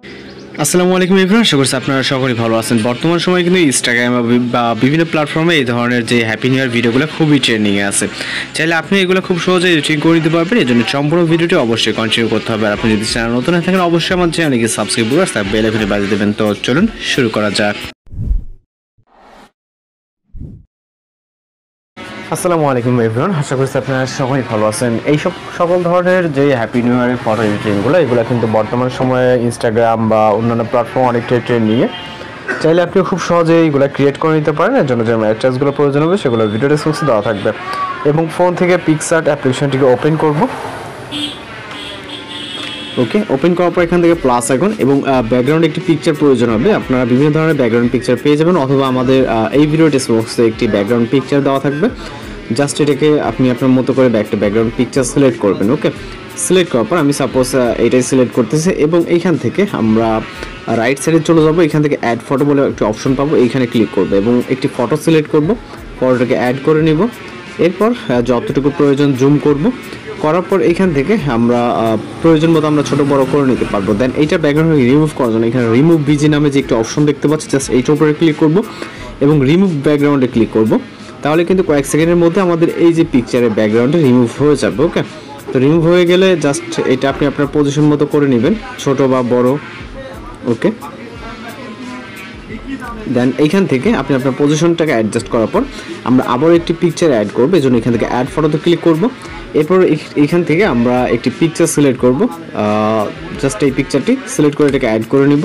আসসালামু আলাইকুম এভরিওয়ান, আশা করছি আপনারা সকলেই ভালো আছেন। বর্তমান সময়ে কিন্তু ইনস্টাগ্রাম বা বিভিন্ন প্ল্যাটফর্মে এই ধরনের যে হ্যাপি নিউ ইয়ার ভিডিওগুলো খুবই ট্রেন্ডিংয়ে আছে। চাইলে আপনি এগুলো খুব সহজে এডিটিং করে দিতে পারবেন। এই জন্য সম্পূর্ণ ভিডিওটি অবশ্যই কন্টিনিউ করতে হবে। আর আপনি যদি চ্যানেল নতুন হয়ে থাকেন অবশ্যই আমার চ্যানেলকে সাবস্ক্রাইব করে তার বেল আইকনে বাজিয়ে দেবেন। তো চলুন শুরু করা যাক। আসসালামু আলাইকুম এভরিওয়ান, আশা করছি আপনারা সকলেই ভালো আছেন। এইসব সকল ধরনের যে হ্যাপি নিউ ইয়ারের ফটো এডিটিংগুলো এগুলো কিন্তু বর্তমান সময়ে ইনস্টাগ্রাম বা অন্যান্য প্ল্যাটফর্ম অনেকটাই ট্রেন্ডিংয়ে। চাইলে আপনি খুব সহজে এইগুলো ক্রিয়েট করে নিতে পারেন। এর জন্য যে ম্যাটেরিয়ালসগুলো প্রয়োজন হবে সেগুলো ভিডিও ডেসক্রিপশনে দেওয়া থাকবে। এবং ফোন থেকে পিক্সআর্ট অ্যাপ্লিকেশনটিকে ওপেন করব। ওকে, ওপেন করার পর এখান থেকে প্লাস আইকন এবং ব্যাকগ্রাউন্ড একটি পিকচার প্রয়োজন হবে। আপনারা বিভিন্ন ধরনের ব্যাকগ্রাউন্ড পিকচার পেয়ে যাবেন, অথবা আমাদের এই ভিডিও ডেসক্রিপশনে একটি ব্যাকগ্রাউন্ড পিকচার দেওয়া থাকবে। জাস্ট এটাকে আপনি আপনার মতো করে একটা ব্যাকগ্রাউন্ড পিকচার সিলেক্ট করবেন। ওকে, সিলেক্ট করার পর আমি সাপোজ এটাই সিলেক্ট করতেছি এবং এইখান থেকে আমরা রাইট সাইডে চলে যাব। এখান থেকে অ্যাড ফটো বলে একটি অপশন পাবো, এইখানে ক্লিক করবো এবং একটি ফটো সিলেক্ট করব। ফটোটাকে অ্যাড করে নিব। এরপর যতটুকু প্রয়োজন জুম করব। করার পর এখান থেকে আমরা প্রয়োজন মতো আমরা ছোটো বড়ো করে নিতে পারবো। দেন এইটা ব্যাকগ্রাউন্ড রিমুভ করার জন্য এখানে রিমুভ বিজি নামে যে একটি অপশন দেখতে পাচ্ছি, জাস্ট এইটার উপরে ক্লিক করব এবং রিমুভ ব্যাকগ্রাউন্ডে ক্লিক করব। তাহলে কিন্তু কয়েক সেকেন্ডের মধ্যে আমাদের এই যে পিকচারের ব্যাকগ্রাউন্ডে রিমুভ হয়ে যাবে। ওকে, তো রিমুভ হয়ে গেলে জাস্ট এটা আপনি আপনার পজিশন মতো করে নেবেন, ছোট বা বড়। ওকে, দেন এইখান থেকে আপনি আপনার পজিশনটাকে অ্যাডজাস্ট করার পর আমরা আবার একটি পিকচার অ্যাড করবো। এই জন্য এখান থেকে অ্যাড ফটোতে ক্লিক করব। এরপর এইখান থেকে আমরা একটি পিকচার সিলেক্ট করব। জাস্ট এই পিকচারটি সিলেক্ট করে এটাকে অ্যাড করে নিব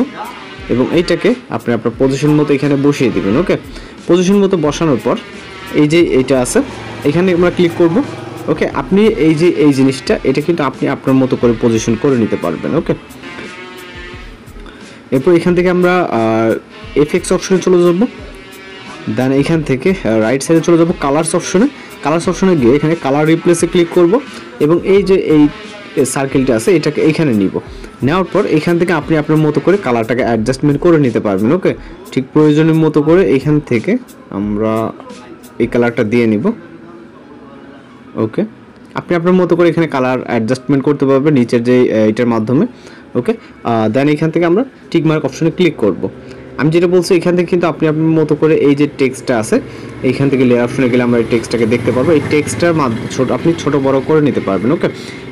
এবং এইটাকে আপনি আপনার পজিশন মতো এখানে বসিয়ে দেবেন। ওকে, পজিশন মতো বসানোর পর এই যে এইটা আছে এখানে আমরা ক্লিক করব। ওকে, আপনি এই যে এই জিনিসটা এটা কিন্তু আপনি আপনার মতো করে পজিশন করে নিতে পারবেন। ওকে, এরপর এখান থেকে আমরা এফএক্স অপশনে চলে যাব। দেন এখান থেকে রাইট সাইডে চলে যাব কালার্স অপশনে। কালার্স অপশনে গিয়ে এখানে কালার রিপ্লেসে ক্লিক করব এবং এই যে এই সার্কেলটা আছে এটাকে এইখানে নিব। নেওয়ার পর এখান থেকে আপনি আপনার মতো করে কালারটাকে অ্যাডজাস্টমেন্ট করে নিতে পারবেন। ওকে, ঠিক প্রয়োজনের মতো করে এখান থেকে আমরা এই কালারটা দিয়ে নিব। ওকে, আপনি আপনার মতো করে এখানে কালার অ্যাডজাস্টমেন্ট করতে পারবেন নিচের যে এটার মাধ্যমে। ওকে, দেন এখান থেকে আমরা টিক মার্ক অপশনে ক্লিক করব। আমি যেটা বলছি এখান থেকে কিন্তু আপনি আপনার মতো করে এই যে টেক্সটটা আছে এইখান থেকে লেয়ার অপশনে গেলে আমরা এই টেক্সটটাকে দেখতে পারবো। এই টেক্সটটার আপনি ছোট বড় করে নিতে পারবেন। ওকে,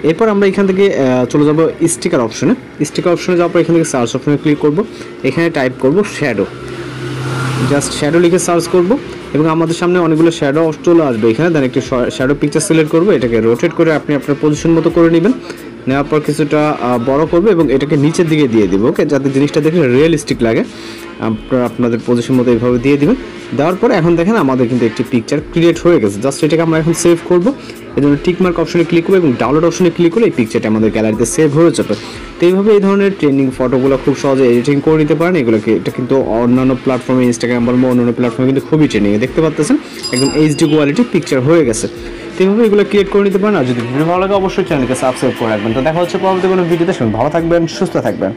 এরপর আমরা এখান থেকে চলে যাব স্টিকার অপশনে। স্টিকার অপশনে যাওয়ার পর এখান থেকে সার্চ অপশনে ক্লিক করব। এখানে টাইপ করব শ্যাডো, জাস্ট শ্যাডো লিখে সার্চ করব এবং আমাদের সামনে অনেকগুলো শ্যাডো চলে আসবে এখানে। দেন একটি শ্যাডো পিকচার সিলেক্ট করব, এটাকে রোটেট করে আপনি আপনার পজিশন মতো করে নেবেন। নেওয়ার পর কিছুটা বড় করবে এবং এটাকে নিচের দিকে দিয়ে দিব। ওকে, যাতে জিনিসটা দেখলে রিয়েলিস্টিক লাগে আপনাদের পজিশন মতো এইভাবে দিয়ে দিবেন। দেওয়ার পরে এখন দেখেন আমাদের কিন্তু একটি পিকচার ক্রিয়েট হয়ে গেছে। জাস্ট এটাকে আমরা এখন সেভ করব। এই জন্য টিকমার্ক অপশনে ক্লিক করবো এবং ডাউনলোড অপশনে ক্লিক করে এই পিকচারটা আমাদের গ্যালারিতে সেভ হয়ে যাবে। তো এইভাবে এই ধরনের ট্রেন্ডিং ফটোগুলো খুব সহজে এডিটিং করে নিতে পারেন। এগুলোকে এটা কিন্তু অন্যান্য প্ল্যাটফর্মে ইনস্টাগ্রাম বা অন্যান্য প্ল্যাটফর্মে কিন্তু খুবই ট্রেন্ডিং দেখতে পাচ্ছেন। একদম এইচডি কোয়ালিটি পিকচার হয়ে গেছে। তো এইভাবে এগুলো ক্রিয়েট করে নিতে পারেন। আর যদি ভিডিও ভালো লাগে অবশ্যই চ্যানেলকে সাবস্ক্রাইব করে রাখবেন। তো দেখা হচ্ছে পরবর্তী কোনো ভিডিওতে। ভালো থাকবেন, সুস্থ থাকবেন।